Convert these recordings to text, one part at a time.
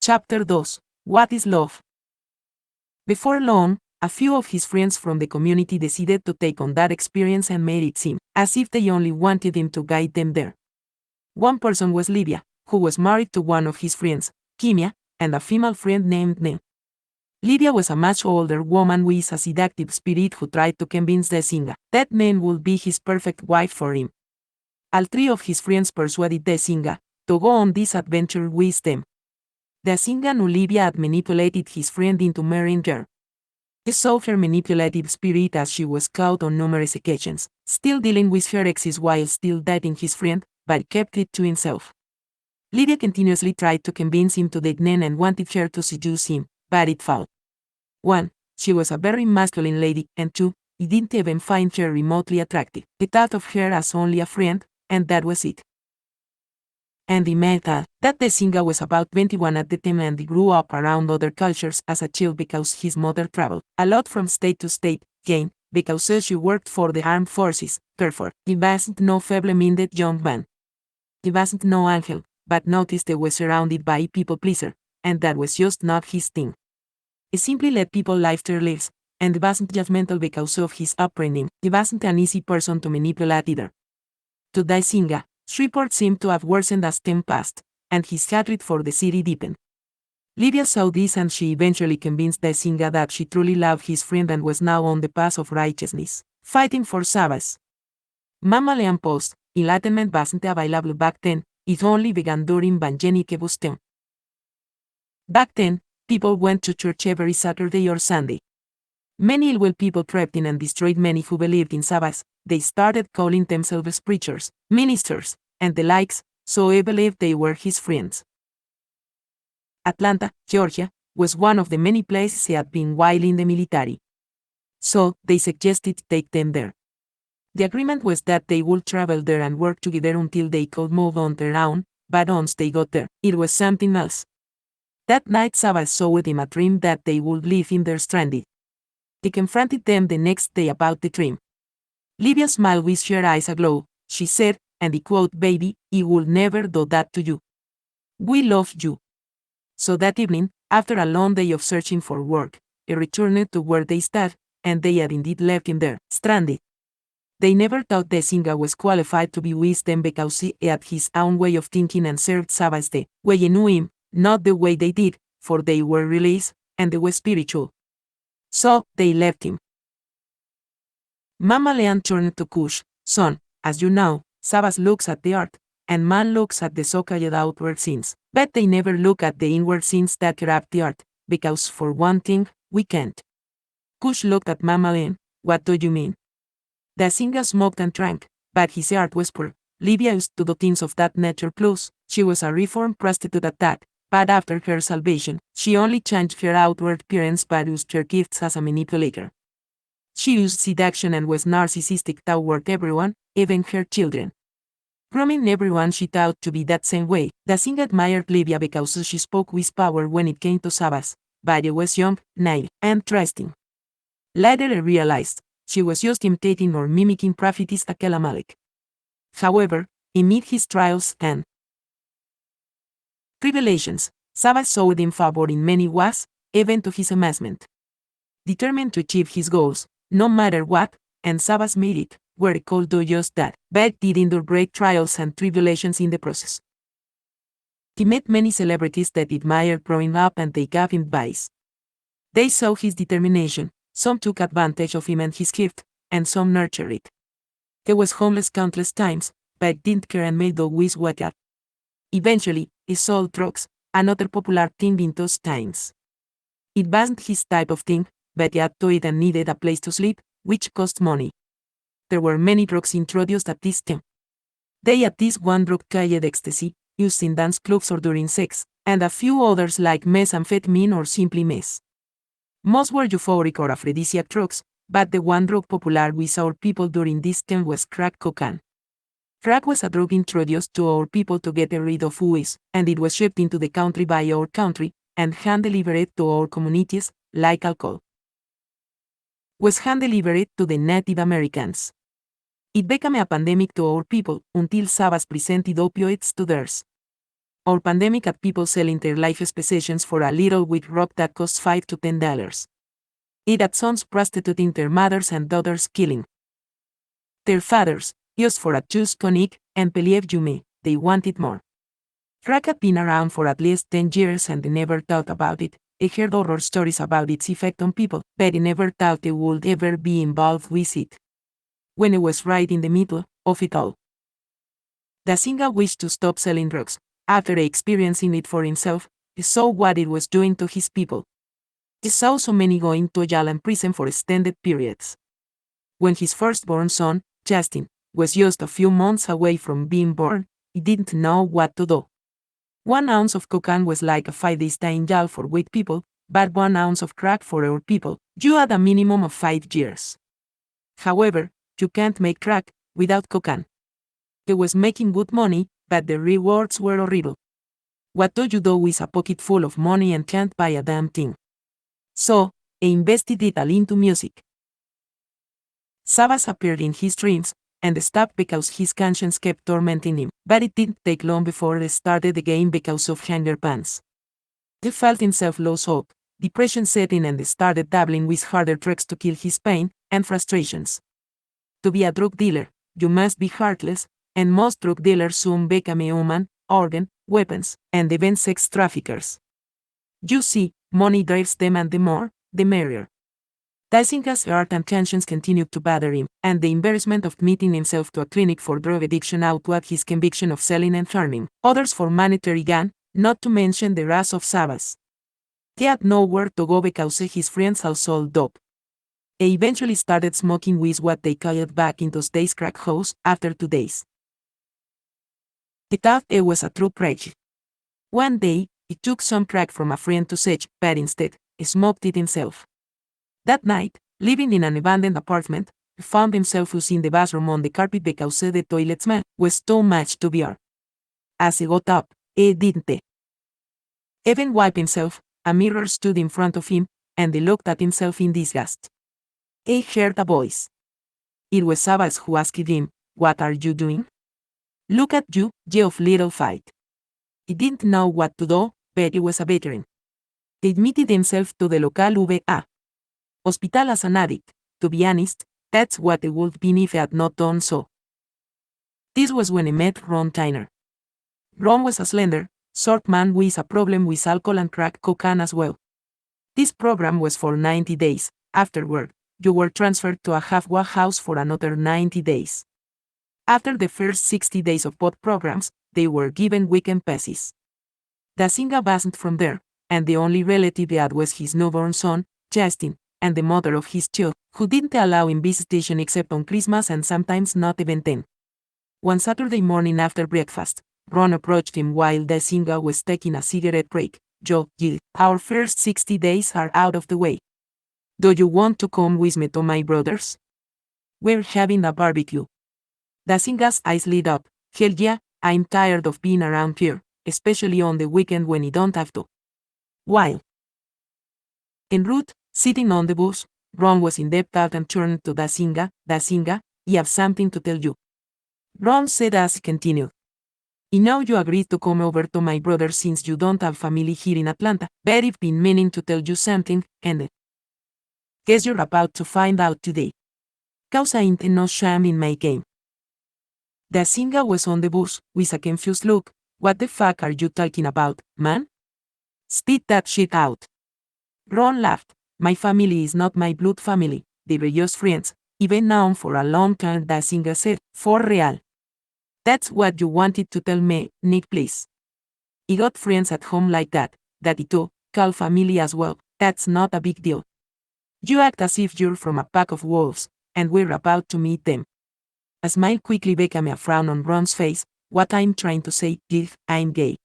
Chapter 2. What is love? Before long, a few of his friends from the community decided to take on that experience and made it seem as if they only wanted him to guide them there. One person was Livia, who was married to one of his friends, Kimia, and a female friend named Ne. Livia was a much older woman with a seductive spirit who tried to convince Desinga that Ne would be his perfect wife for him. All three of his friends persuaded Desinga to go on this adventure with them. Desinga knew Livia had manipulated his friend into marrying her. He saw her manipulative spirit as she was caught on numerous occasions, still dealing with her exes while still dating his friend, but kept it to himself. Livia continuously tried to convince him to date Nen and wanted her to seduce him, but it failed. 1. She was a very masculine lady, and 2. He didn't even find her remotely attractive. He thought of her as only a friend, and that was it. And he met that Desinga was about 21 at the time and he grew up around other cultures as a child because his mother traveled a lot from state to state, again, because she worked for the armed forces, therefore, he wasn't no feeble-minded young man. He wasn't no angel, but noticed he was surrounded by people-pleaser, and that was just not his thing. He simply let people live their lives, and he wasn't judgmental because of his upbringing. He wasn't an easy person to manipulate either. To Desinga, reports seemed to have worsened as time passed, and his hatred for the city deepened. Livia saw this and she eventually convinced Desinga that she truly loved his friend and was now on the path of righteousness, fighting for Tazas. Mammalean Post, enlightenment wasn't available back then, it only began during Evangelique Bustin. Back then, people went to church every Saturday or Sunday. Many ill-will people crept in and destroyed many who believed in Sabbath. They started calling themselves preachers, ministers, and the likes, so he believed they were his friends. Atlanta, Georgia, was one of the many places he had been while in the military. So, they suggested to take them there. The agreement was that they would travel there and work together until they could move on their own, but once they got there, it was something else. That night Sabbath saw him a dream that they would leave him there stranded. He confronted them the next day about the dream. Livia smiled with her eyes aglow, she said, and he quote, "Baby, he will never do that to you. We love you." So that evening, after a long day of searching for work, he returned to where they stood, and they had indeed left him there, stranded. They never thought Desinga was qualified to be with them because he had his own way of thinking and served Sabbath the way he knew him, not the way they did, for they were religious, and they were spiritual. So, they left him. Mammalean turned to Cush, "Son, as you know, Sabbath looks at the earth, and man looks at the so-called outward sins, but they never look at the inward sins that corrupt the earth, because for one thing, we can't." Cush looked at Mammalean, "What do you mean?" Desinga smoked and drank, but his heart was poor. Livia used to do things of that nature plus, she was a reformed prostitute at that, but after her salvation, she only changed her outward appearance but used her gifts as a manipulator. She used seduction and was narcissistic toward everyone, even her children. Grooming everyone she thought to be that same way. Desinga admired Livia because she spoke with power when it came to Sabbath, but she was young, naive, and trusting. Later I realized, she was just imitating or mimicking prophetess Amalek. However, amid his trials and tribulations, Sabbath showed him favor in many ways, even to his amazement. Determined to achieve his goals, no matter what, and Sabbath made it, where he could do just that, but did endure great trials and tribulations in the process. He met many celebrities that admired growing up and they gave him advice. They saw his determination, some took advantage of him and his gift, and some nurtured it. He was homeless countless times, but didn't care and made do with what he had. Eventually, he sold drugs, another popular thing in those times. It wasn't his type of thing, but he had to eat and needed a place to sleep, which cost money. There were many drugs introduced at this time. They had this one drug called ecstasy, used in dance clubs or during sex, and a few others like methamphetamine or simply meth. Most were euphoric or aphrodisiac drugs, but the one drug popular with our people during this time was crack cocaine. Crack was a drug introduced to our people to get rid of US, and it was shipped into the country by our country, and hand-delivered to our communities, like alcohol was hand-delivered to the Native Americans. It became a pandemic to our people, until Sabbath presented opioids to theirs. or pandemic at people selling their life possessions for a little weed rock that costs $5 to $10. It at sons prostituting their mothers and daughters, killing their fathers, just for a juice tonic, and believe you me, they wanted more. Crack had been around for at least 10 years and they never thought about it. They heard horror stories about its effect on people, but they never thought they would ever be involved with it. When it was right in the middle of it all, Dazinga wished to stop selling drugs. After experiencing it for himself, he saw what it was doing to his people. He saw so many going to jail and prison for extended periods. When his firstborn son, Justin, was just a few months away from being born, he didn't know what to do. 1 ounce of cocaine was like a 5-day stay in jail for white people, but 1 ounce of crack for our people, you had a minimum of 5 years. However, you can't make crack without cocaine. He was making good money, but the rewards were horrible. What do you do with a pocket full of money and can't buy a damn thing? So, he invested it all into music. Sabbath appeared in his dreams, and stopped because his conscience kept tormenting him, but it didn't take long before he started again because of hunger pangs. He felt himself lose hope, depression set in and started dabbling with harder drugs to kill his pain and frustrations. To be a drug dealer, you must be heartless, and most drug dealers soon become human, organ, weapons, and even sex traffickers. You see, money drives them and the more, the merrier. Dazinga's heart and conscience continued to bother him, and the embarrassment of admitting himself to a clinic for drug addiction outweighed his conviction of selling and harming others for monetary gain, not to mention the wrath of Sabbath. He had nowhere to go because his friends all sold dope. He eventually started smoking with what they called back in those days crack house after 2 days. He thought it was a true prank. One day, he took some crack from a friend to sage, but instead, he smoked it himself. That night, living in an abandoned apartment, he found himself using the bathroom on the carpet because the toilet smell was too much to bear. As he got up, he didn't even wipe himself. A mirror stood in front of him, and he looked at himself in disgust. He heard a voice. It was Sabbath who asked him, "What are you doing? Look at you, ye of little fight." He didn't know what to do, but he was a veteran. He admitted himself to the local VA hospital as an addict. To be honest, that's what it would been if he had not done so. This was when he met Ron Tyner. Ron was a slender, short man with a problem with alcohol and crack cocaine as well. This program was for 90 days. Afterward, you were transferred to a halfway house for another 90 days. After the first 60 days of both programs, they were given weekend passes. Dazinga wasn't from there, and the only relative he had was his newborn son, Justin, and the mother of his child, who didn't allow him visitation except on Christmas and sometimes not even then. One Saturday morning after breakfast, Ron approached him while Dazinga was taking a cigarette break. "Joe, Jill, our first 60 days are out of the way. Do you want to come with me to my brother's? We're having a barbecue." Dazinga's eyes lit up. "Hell yeah, I'm tired of being around here, especially on the weekend when I don't have to." While en route, sitting on the bus, Ron was in deep thought and turned to Dazinga. "Dazinga, I have something to tell you," Ron said as he continued. "I know you agreed to come over to my brother since you don't have family here in Atlanta, but I've been meaning to tell you something, and guess you're about to find out today. Cause I ain't no shame in my game." Dazinga was on the bus, with a confused look. "What the fuck are you talking about, man? Spit that shit out." Ron laughed. "My family is not my blood family, they were just friends, even known for a long time," Dazinga said. "For real. That's what you wanted to tell me, Nick, please. I got friends at home like that I too call family as well. That's not a big deal. You act as if you're from a pack of wolves, and we're about to meet them." A smile quickly became a frown on Ron's face. "What I'm trying to say is, I'm gay."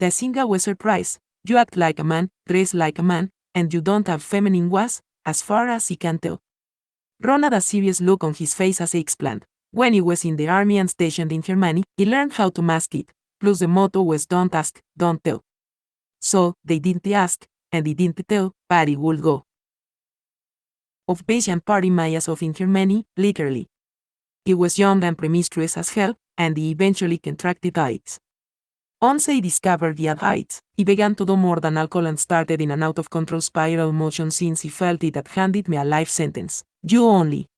Dazinga was surprised. "You act like a man, dress like a man, and you don't have feminine was, as far as he can tell." Ron had a serious look on his face as he explained. "When he was in the army and stationed in Germany, he learned how to mask it, plus the motto was don't ask, don't tell. So, they didn't ask, and he didn't tell, but he would go of beach and party miles off in Germany, literally. He was young and promiscuous as hell, and he eventually contracted AIDS. Once I discovered the heights, he began to do more than alcohol and started in an out-of-control spiral motion since he felt it had handed me a life sentence. You only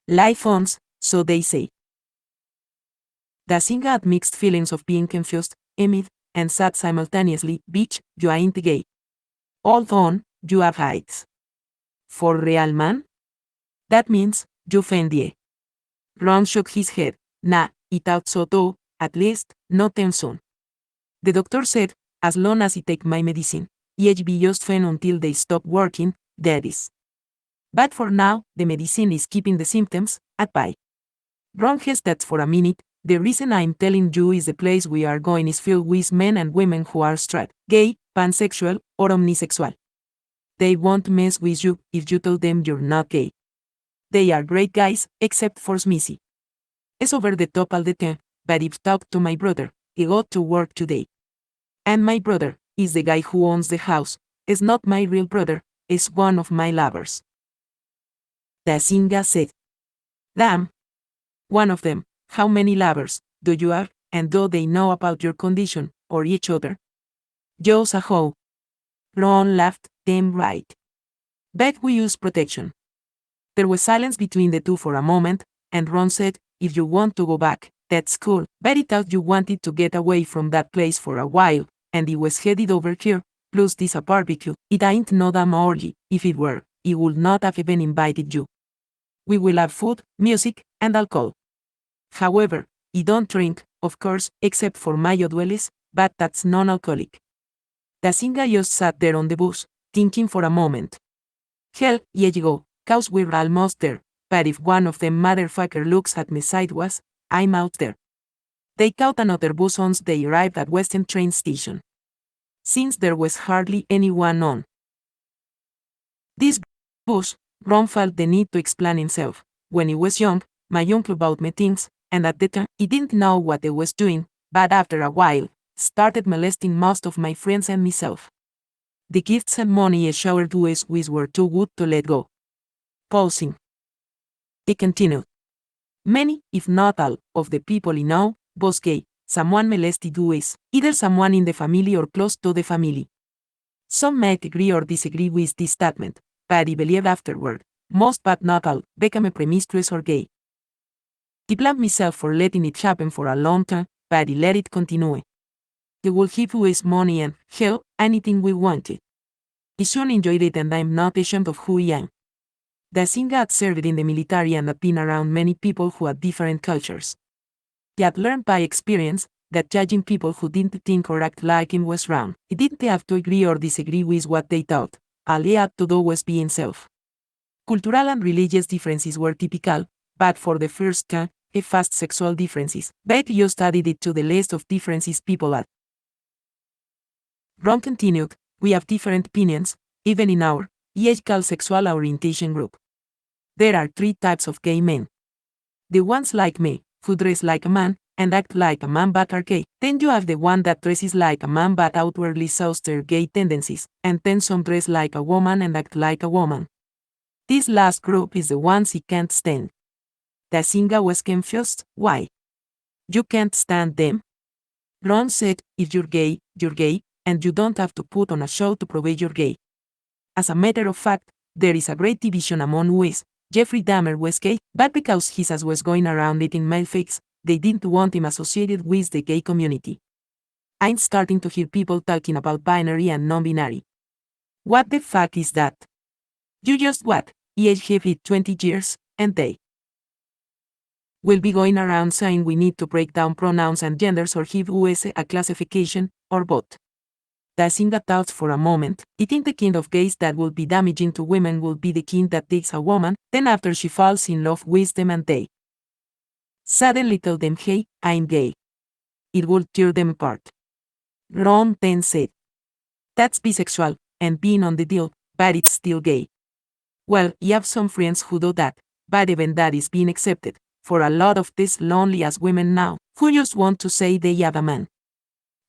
live once, so they say. The singer had mixed feelings of being confused, timid, and sad simultaneously. Bitch, you ain't gay. Hold on, you have heights. For real, man? That means, you fendie. Ron shook his head. Nah, I thought so too, at least, not them soon. The doctor said, as long as I take my medicine, it'll be just fine until they stop working, that is. But for now, the medicine is keeping the symptoms at bay. Ron hesitated for a minute. The reason I'm telling you is the place we are going is filled with men and women who are straight, gay, pansexual, or omnisexual. They won't mess with you if you tell them you're not gay. They are great guys, except for Smithy. It's over the top all the time, but I've talked to my brother. He got to work today. And my brother is the guy who owns the house. It's not my real brother, it's one of my lovers. The singer said. Damn. One of them. How many lovers do you have, and do they know about your condition, or each other? Just a hoe. Ron laughed. Damn right. Bet we use protection. There was silence between the two for a moment, and Ron said, if you want to go back, that's cool. But I thought you wanted to get away from that place for a while, and he was headed over here, plus this a barbecue. It ain't no damn orgy. If it were, he would not have even invited you. We will have food, music, and alcohol. However, I don't drink, of course, except for Mayo Dueles, but that's non-alcoholic. The singer just sat there on the bus, thinking for a moment. Hell, yeah you go, cause we're almost there, but if one of them motherfucker looks at me sideways, I'm out there. They caught another bus once they arrived at Western train station. Since there was hardly anyone on this bus, Ron felt the need to explain himself. When he was young, my uncle bought me things, and at the time, he didn't know what he was doing, but after a while, started molesting most of my friends and myself. The gifts and money he showered us with were too good to let go. Pausing. He continued. Many, if not all, of the people he know, was gay. Someone molested us, either someone in the family or close to the family. Some might agree or disagree with this statement, but he believed afterward, most but not all, became promiscuous or gay. I blamed myself for letting it happen for a long time, but he let it continue. He would give us money and, hell, anything we wanted. He soon enjoyed it and I'm not ashamed of who I am. The singer had served in the military and had been around many people who had different cultures. He had learned by experience that judging people who didn't think or act like him was wrong. He didn't have to agree or disagree with what they thought. All he had to do was be himself. Cultural and religious differences were typical, but for the first time, fast sexual differences. But he just added it to the list of differences people had. Ron continued, we have different opinions, even in our ecological sexual orientation group. There are 3 types of gay men. The ones like me, who dress like a man, and act like a man but are gay. Then you have the one that dresses like a man but outwardly shows their gay tendencies, and then some dress like a woman and act like a woman. This last group is the ones he can't stand. The singer was confused. Why? You can't stand them? Ron said, if you're gay, and you don't have to put on a show to prove you're gay. As a matter of fact, there is a great division among us. Jeffrey Dahmer was gay, but because his ass was going around eating male fakes, they didn't want him associated with the gay community. I'm starting to hear people talking about binary and non-binary. What the fuck is that? You just what? Have it 20 years, and they will be going around saying we need to break down pronouns and genders or give us a classification, or both. The singer thought for a moment. I think the kind of gays that will be damaging to women will be the kind that takes a woman, then after she falls in love with them and they suddenly tell them hey, I'm gay. It will tear them apart. Ron then said. That's bisexual, and being on the deal, but it's still gay. Well, I have some friends who do that, but even that is being accepted, for a lot of these lonely-ass women now, who just want to say they have a man.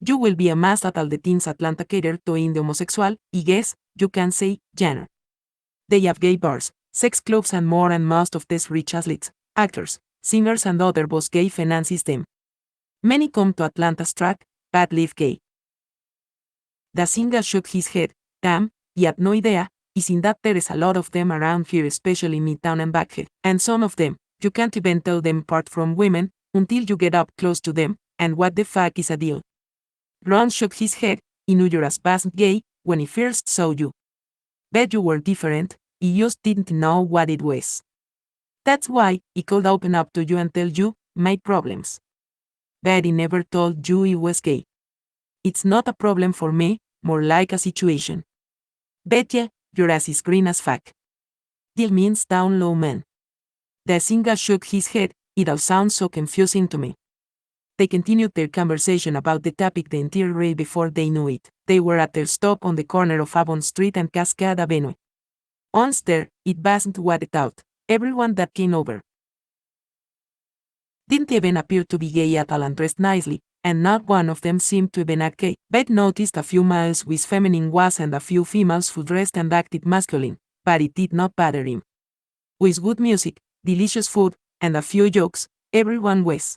You will be amazed at all the things Atlanta cater to in the homosexual, I guess, you can say, genre. They have gay bars, sex clubs and more, and most of these rich athletes, actors, singers and other boss gay finances them. Many come to Atlanta's track, but live gay. Dazinga shook his head. Y had no idea, isn't that there's a lot of them around here, especially Midtown and Backhead, and some of them, you can't even tell them apart from women, until you get up close to them, and what the fuck is a deal? Ron shook his head. He knew you're as wasn't gay, when he first saw you. Bet you were different, he just didn't know what it was. That's why, he could open up to you and tell you, my problems. But he never told you he was gay. It's not a problem for me, more like a situation. Betcha, your ass is green as fuck. Deal means down low man. Dazinga shook his head. It all sounds so confusing to me. They continued their conversation about the topic the entire way before they knew it. They were at their stop on the corner of Avon Street and Cascade Avenue. Once there, it wasn't what I thought. Everyone that came over didn't even appear to be gay at all and dressed nicely, and not one of them seemed to even act gay. Beth noticed a few males with feminine was and a few females who dressed and acted masculine, but it did not bother him. With good music, delicious food, and a few jokes, everyone was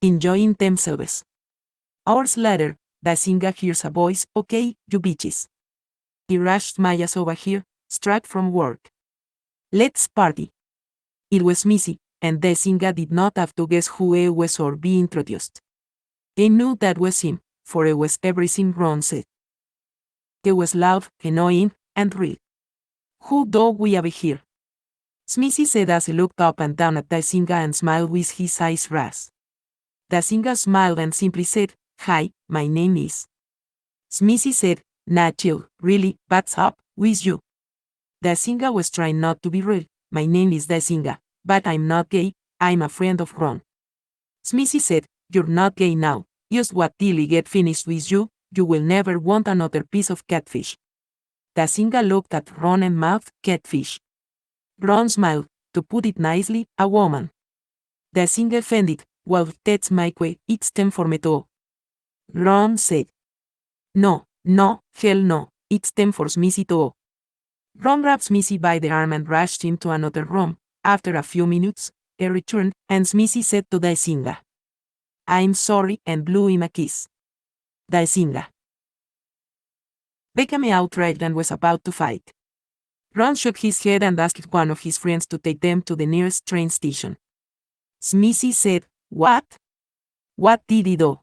enjoying themselves. Hours later, Dazinga hears a voice, "Okay, you bitches." He rushed Maya's over here, struck from work. "Let's party." It was Missy, and Dazinga did not have to guess who it was or be introduced. He knew that was him, for it was everything Ron said. It was loud, annoying, and real. "Who do we have here?" Smithy said as he looked up and down at Dazinga and smiled with his eyes raised. Dazinga smiled and simply said, "Hi, my name is." Smithy said, "Nah, chill, really, what's up with you?" Dazinga was trying not to be rude. "My name is Dazinga, but I'm not gay, I'm a friend of Ron." Smithy said, "You're not gay now, just what till he get finished with you, you will never want another piece of catfish." Dazinga looked at Ron and mouthed, "Catfish?" Ron smiled, "To put it nicely, a woman." Dazinga offended, "Well, that's my way, it's time for me to." Ron said, No, hell no, it's time for Smithy to." Ron grabbed Smithy by the arm and rushed into another room. After a few minutes, he returned, and Smithy said to Dazinga, "I'm sorry," and blew him a kiss. Dazinga became outraged and was about to fight. Ron shook his head and asked one of his friends to take them to the nearest train station. Smithy said, "What? What did he do?"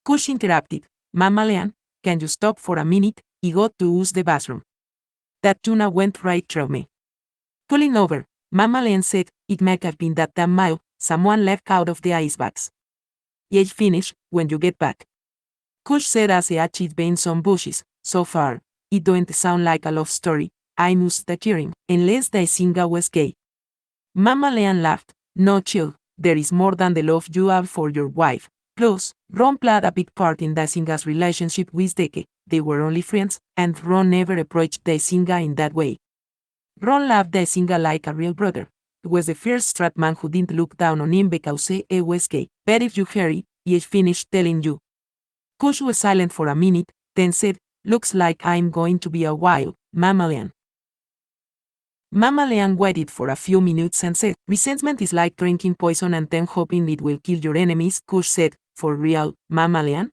Cush interrupted, "Mammalean, can you stop for a minute? He got to use the bathroom." That tuna went right through me. Pulling over, Mammalean said, "It might have been that damn mile someone left out of the ice bags. You'll finish when you get back." Cush said as he achieved being some bushes. "So far, it don't sound like a love story. I'm used to hearing, unless Dazinga was gay." Mammalean laughed, "No, chill, there is more than the love you have for your wife. Plus, Ron played a big part in Dazinga's relationship with Deke. They were only friends, and Ron never approached Dazinga in that way. Ron loved Dazinga like a real brother. He was the first straight man who didn't look down on him because he was gay. But if you hurry, he'll finish telling you." Cush was silent for a minute, then said, "Looks like I'm going to be a while, Mammalean." Mammalean waited for a few minutes and said, "Resentment is like drinking poison and then hoping it will kill your enemies." Cush said, "For real, Mammalean?"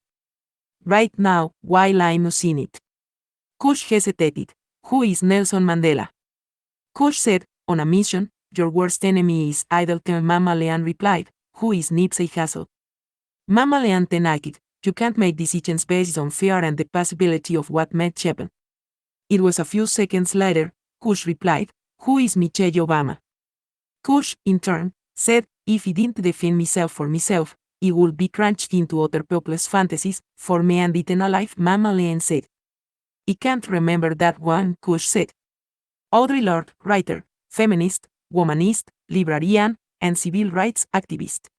"Right now, while I'm using it." Cush hesitated. "Who is Nelson Mandela?" Cush said, "On a mission, your worst enemy is idle." Mammalean replied, "Who is Nipsey Hussle?" Mammalean tenagged, "You can't make decisions based on fear and the possibility of what might happen." It was a few seconds later, Cush replied, "Who is Michelle Obama?" Cush, in turn, said, "If he didn't defend myself for myself, he would be crunched into other people's fantasies, for me and eaten alive." Mammalean said, "I can't remember that one." Cush said, "Audre Lorde, writer, feminist, womanist, librarian, and civil rights activist."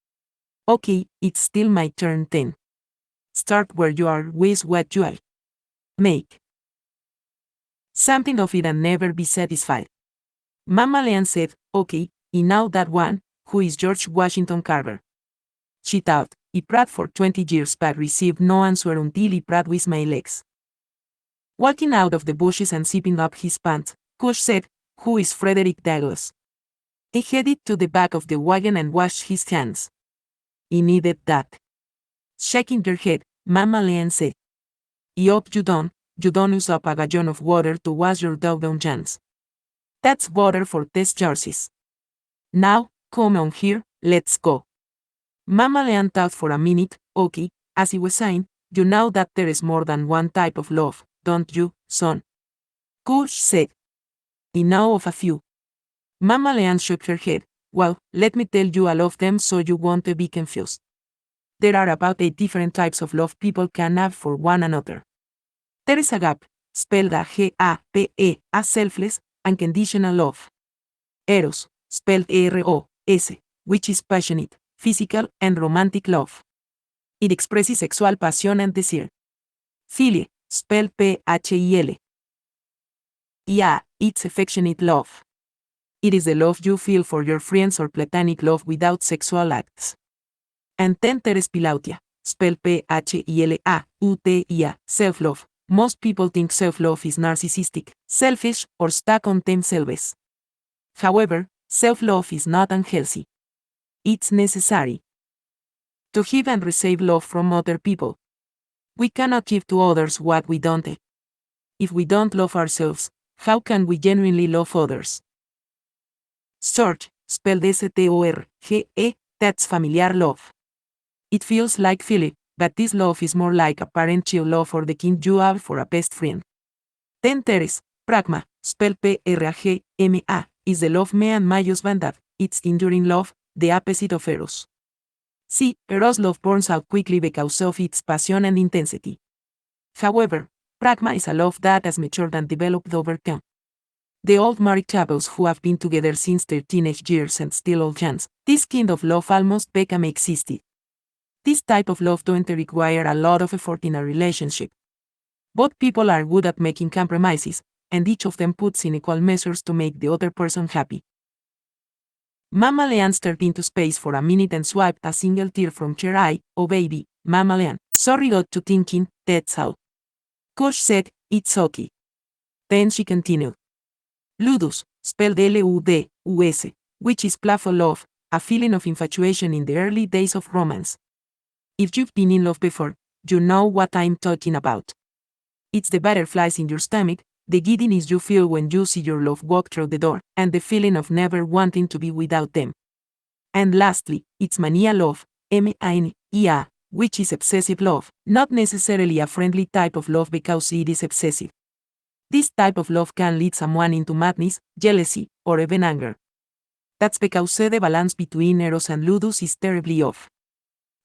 "Okay, it's still my turn then. Start where you are with what you'll make something of it and never be satisfied." Mammalean said, "Okay, and now that one, who is George Washington Carver?" She thought, "He prayed for 20 years but received no answer until he prayed with my legs." Walking out of the bushes and zipping up his pants, Cush said, "Who is Frederick Douglass?" He headed to the back of the wagon and washed his hands. He needed that. Shaking your head, Mammalean said. Yup, you don't use up a gallon of water to wash your doggone hands. That's water for test jerseys. Now, come on here, let's go. Mammalean thought for a minute. Okay, as he was saying, you know that there is more than one type of love, don't you, son? Cush said. I know of a few. Mammalean shook her head. Well, let me tell you all of them so you won't be confused. There are about 8 different types of love people can have for one another. There is agape, spelled A-G-A-P-E, as selfless, unconditional love. Eros, spelled E-R-O-S, which is passionate, physical, and romantic love. It expresses sexual passion and desire. Philia, spelled P-H-I-L. Yeah, it's affectionate love. It is the love you feel for your friends or platonic love without sexual acts. And then there is Pilautia, spelled P-H-I-L-A-U-T-I-A, self-love. Most people think self-love is narcissistic, selfish, or stuck on themselves. However, self-love is not unhealthy. It's necessary to give and receive love from other people. We cannot give to others what we don't. If we don't love ourselves, how can we genuinely love others? Storge, spelled S-T-O-R-G-E, that's familiar love. It feels like Philip, but this love is more like a parent-child love or the kind you have for a best friend. Then there is pragma, spelled P-R-A-G-M-A, is the love me and my husband have. It's enduring love, the opposite of eros. See, eros love burns out quickly because of its passion and intensity. However, pragma is a love that has matured and developed over time. The old married couples who have been together since their teenage years and still old hands, this kind of love almost became existed. This type of love don't require a lot of effort in a relationship. Both people are good at making compromises, and each of them puts in equal measures to make the other person happy. Mammalean stared into space for a minute and swiped a single tear from her eye. Oh baby, Mammalean, sorry got to thinking, that's all. Cush said, it's okay. Then she continued. Ludus, spelled L-U-D-U-S, which is playful love, a feeling of infatuation in the early days of romance. If you've been in love before, you know what I'm talking about. It's the butterflies in your stomach, the giddiness you feel when you see your love walk through the door, and the feeling of never wanting to be without them. And lastly, it's mania love, M-A-N-I-A, which is obsessive love, not necessarily a friendly type of love because it is obsessive. This type of love can lead someone into madness, jealousy, or even anger. That's because the balance between eros and ludus is terribly off.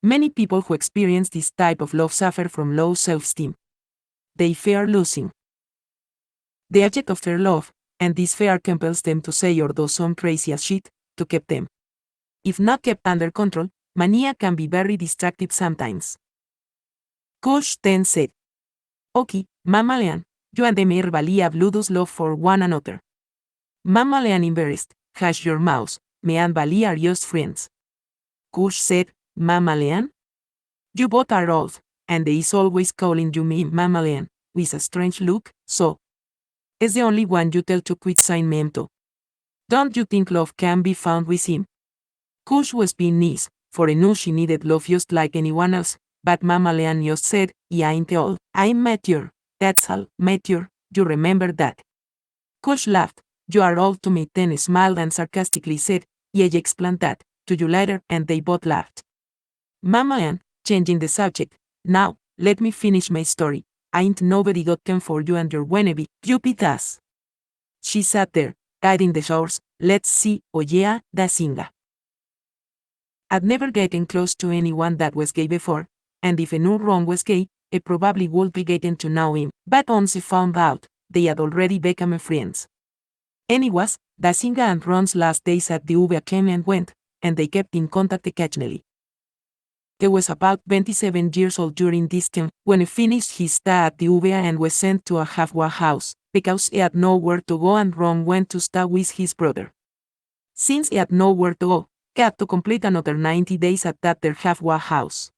Many people who experience this type of love suffer from low self-esteem. They fear losing the object of their love, and this fear compels them to say or do some crazy as shit to keep them. If not kept under control, mania can be very destructive sometimes. Cush then said, okay, Mammalean, you and the mere Valia have ludus love for one another. Mammalean embarrassed, hush your mouth, me and Valia are just friends. Cush said, Mammalean? You both are old, and they is always calling you me Mammalean, with a strange look, so. Is the only one you tell to quit saying mento. Don't you think love can be found with him? Cush was being nice, for he knew she needed love just like anyone else, but Mammalean just said, I ain't old, I'm mature, that's all, mature, you remember that. Cush laughed, you are old to me, then smiled and sarcastically said, yeah, explain that to you later, and they both laughed. Mammalean, changing the subject, now, let me finish my story. Ain't nobody got time for you and your wannabe, Tazas. She sat there, guiding the shores, let's see, oh yeah, da singa. I'd never gotten close to anyone that was gay before, and if I knew Ron was gay, I probably would be getting to know him, but once I found out, they had already become friends. Anyways, da singa and Ron's last days at the UVA came and went, and they kept in contact occasionally. He was about 27 years old during this time when he finished his stay at the UVA and was sent to a halfway house, because he had nowhere to go and Ron went to stay with his brother. Since he had nowhere to go, he had to complete another 90 days at that their halfway house.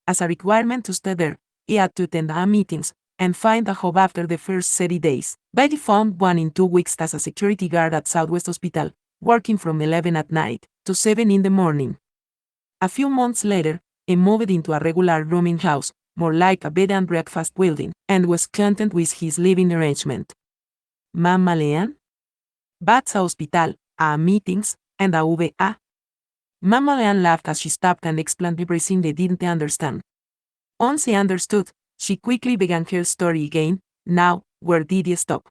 As a requirement to stay there, he had to attend meetings and find a job after the first 30 days, but he found one in 2 weeks as a security guard at Southwest Hospital, working from 11 at night to 7 in the morning. A few months later, and moved into a regular rooming house, more like a bed and breakfast building, and was content with his living arrangement. Mammalean? Bats a hospital, a meetings, and a VA. Mammalean laughed as she stopped and explained everything they didn't understand. Once they understood, she quickly began her story again. Now, where did you stop?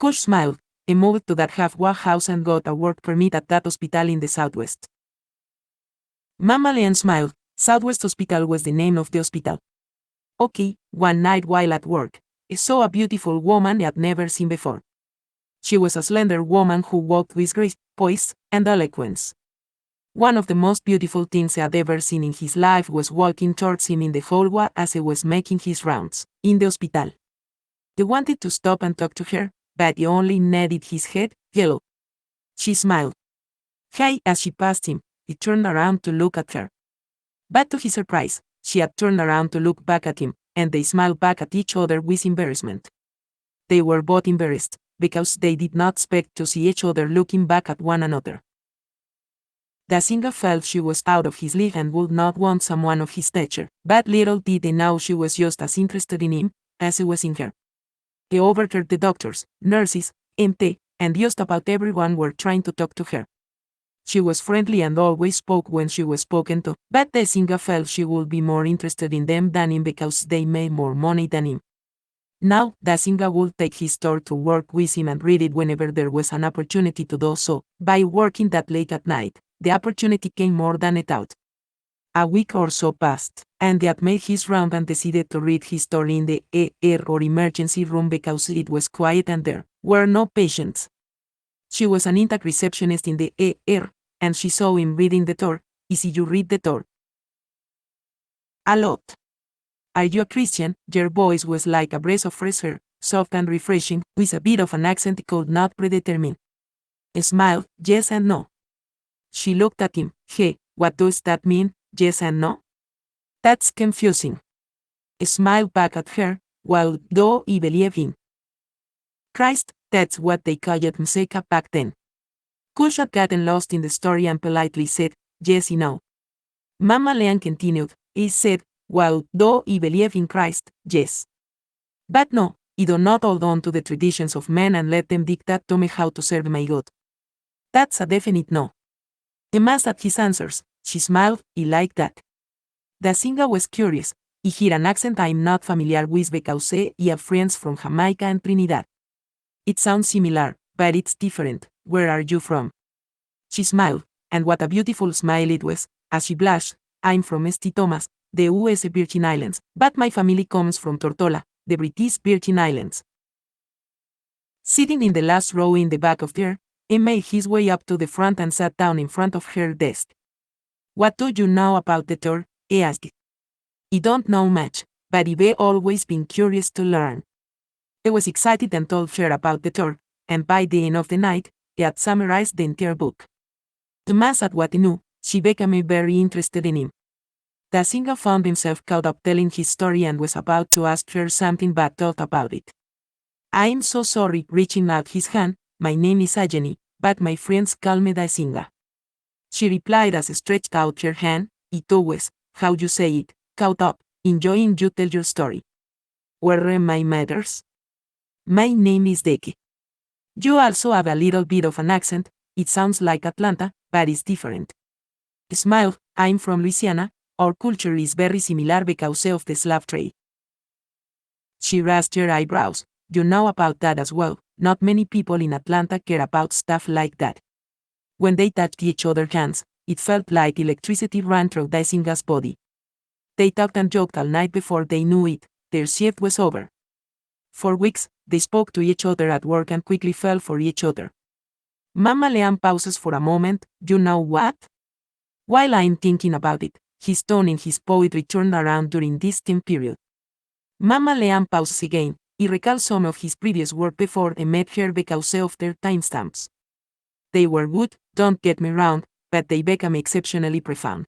Cush smiled, and moved to that halfway house and got a work permit at that hospital in the southwest. Mammalean smiled. Southwest Hospital was the name of the hospital. Okay, one night while at work, I saw a beautiful woman I'd never seen before. She was a slender woman who walked with grace, poise, and eloquence. One of the most beautiful things I'd ever seen in his life was walking towards him in the hallway as he was making his rounds in the hospital. He wanted to stop and talk to her, but he only nodded his head. Hello. She smiled. Hey, as she passed him, he turned around to look at her. But to his surprise, she had turned around to look back at him, and they smiled back at each other with embarrassment. They were both embarrassed, because they did not expect to see each other looking back at one another. Dazinga felt she was out of his league and would not want someone of his stature, but little did they know she was just as interested in him as he was in her. He overheard the doctors, nurses, MT, and just about everyone were trying to talk to her. She was friendly and always spoke when she was spoken to, but Dazinga felt she would be more interested in them than him because they made more money than him. Now, Dazinga would take his store to work with him and read it whenever there was an opportunity to do so. By working that late at night, the opportunity came more than he thought. A week or so passed, and he had made his round and decided to read his story in the ER or emergency room because it was quiet and there were no patients. She was an intake receptionist in the ER, and she saw him reading the door. Easy you read the door? A lot. Are you a Christian? Your voice was like a breath of fresh air, soft and refreshing, with a bit of an accent he could not predetermine. He smiled, yes and no. She looked at him. Hey, what does that mean, yes and no? That's confusing. He smiled back at her. Well, do I believe in Christ? That's what they called Mseka back then. Cush had gotten lost in the story and politely said, yes and no. Mammalean continued. He said, well, do I believe in Christ? Yes. But no, I do not hold on to the traditions of men and let them dictate to me how to serve my God. That's a definite no. Amazed at his answers, she smiled. I like that. Dazinga was curious. I hear an accent I'm not familiar with because I have friends from Jamaica and Trinidad. It sounds similar, but it's different. Where are you from? She smiled, and what a beautiful smile it was, as she blushed. I'm from St. Thomas, the US Virgin Islands, but my family comes from Tortola, the British Virgin Islands. Sitting in the last row in the back of there, he made his way up to the front and sat down in front of her desk. What do you know about the tour? He asked. I don't know much, but I've always been curious to learn. He was excited and told her about the tour, and by the end of the night, he had summarized the entire book. Amazed at what he knew, she became very interested in him. Dazinga found himself caught up telling his story and was about to ask her something but thought about it. I'm so sorry, reaching out his hand. My name is Ajeni, but my friends call me Dazinga. She replied as stretched out her hand. It was, how you say it, caught up, enjoying you tell your story. Where am I matters? My name is Deke. You also have a little bit of an accent. It sounds like Atlanta, but it's different. Smile. I'm from Louisiana. Our culture is very similar because of the slave trade. She raised her eyebrows. You know about that as well. Not many people in Atlanta care about stuff like that. When they touched each other's hands, it felt like electricity ran through Dazinga's body. They talked and joked all night before they knew it. Their shift was over. For weeks, they spoke to each other at work and quickly fell for each other. Mammalean pauses for a moment. You know what? While I'm thinking about it, his tone in his poetry turned around during this time period. Mammalean pauses again. He recalls some of his previous work before he met her because of their timestamps. They were good, don't get me wrong, but they became exceptionally profound.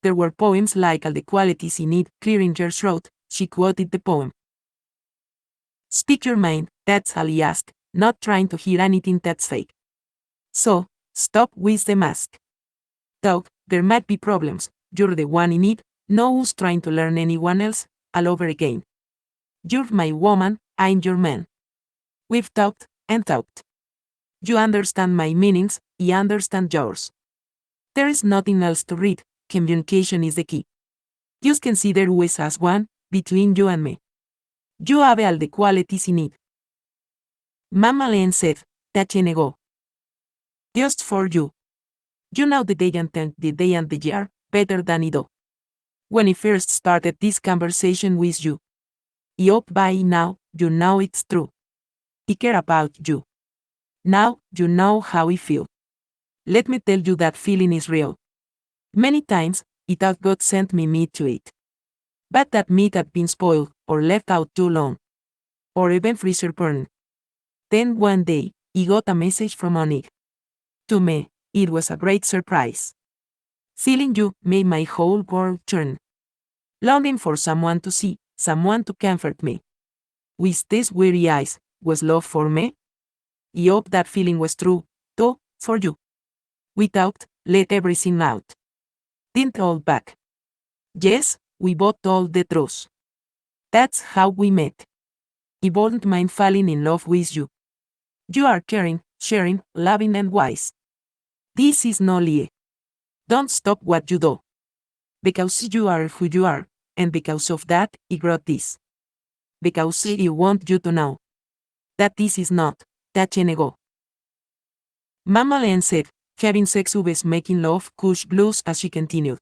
There were poems like All the Qualities in It, Clearing Your Throat. She quoted the poem. Speak your mind, that's all he asked, not trying to hear anything that's fake. So, stop with the mask. Though, there might be problems, you're the one in it, no us trying to learn anyone else, all over again. You're my woman, I'm your man. We've talked, and talked. You understand my meanings, I understand yours. There is nothing else to read, communication is the key. Just consider us as one, between you and me. You have all the qualities in it. Mammalean said, that she negó. Just for you. You know the day and the day and the year, better than I do. When I first started this conversation with you. I hope by now, you know it's true. I care about you. Now, you know how I feel. Let me tell you that feeling is real. Many times, I thought God sent me meat to eat. But that meat had been spoiled, or left out too long. Or even freezer burned. Then one day, I got a message from Onig. To me, it was a great surprise. Feeling you made my whole world turn. Longing for someone to see, someone to comfort me. With these weary eyes, was love for me? I hope that feeling was true, too, for you. We talked, let everything out. Didn't hold back. Yes, we both told the truth. That's how we met. I wouldn't mind falling in love with you. You are caring, sharing, loving and wise. This is no lie. Don't stop what you do. Because you are who you are, and because of that, I wrote this. Because I want you to know that this is not, that she negó. Mammalean said, having sex was making love, Cush blues as she continued.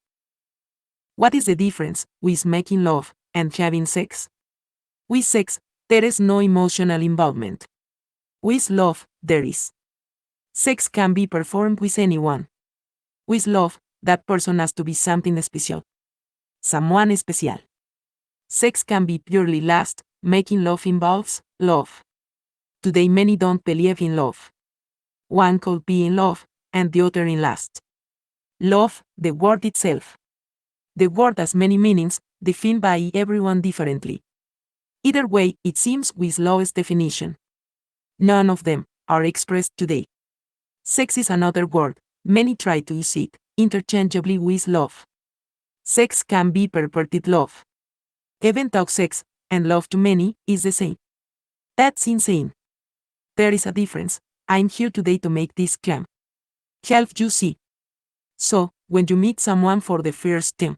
What is the difference with making love and having sex? With sex, there is no emotional involvement. With love, there is. Sex can be performed with anyone. With love, that person has to be something special. Someone especial. Sex can be purely lust, making love involves love. Today many don't believe in love. One could be in love, and the other in lust. Love, the word itself. The word has many meanings, defined by everyone differently. Either way, it seems with lowest definition. None of them are expressed today. Sex is another word, many try to use it interchangeably with love. Sex can be perverted love. Even though sex and love to many is the same. That's insane. There is a difference. I'm here today to make this claim. Help you see. So, when you meet someone for the first time,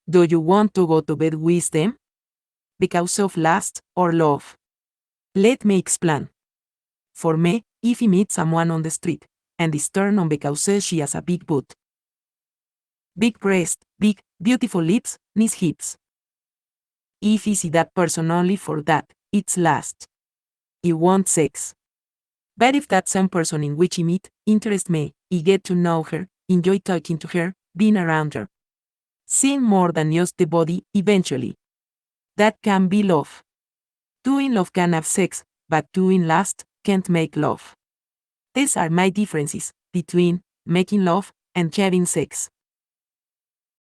do you want to go to bed with them? Because of lust or love? Let me explain. For me, if I meet someone on the street, and is turned on because she has a big butt, big breast, big, beautiful lips, nice hips. If I see that person only for that, it's lust. I want sex. But if that same person in which I meet interests me, I get to know her, enjoy talking to her, being around her. Seeing more than just the body, eventually. That can be love. Two in love can have sex, but two in lust can't make love. These are my differences between making love and having sex.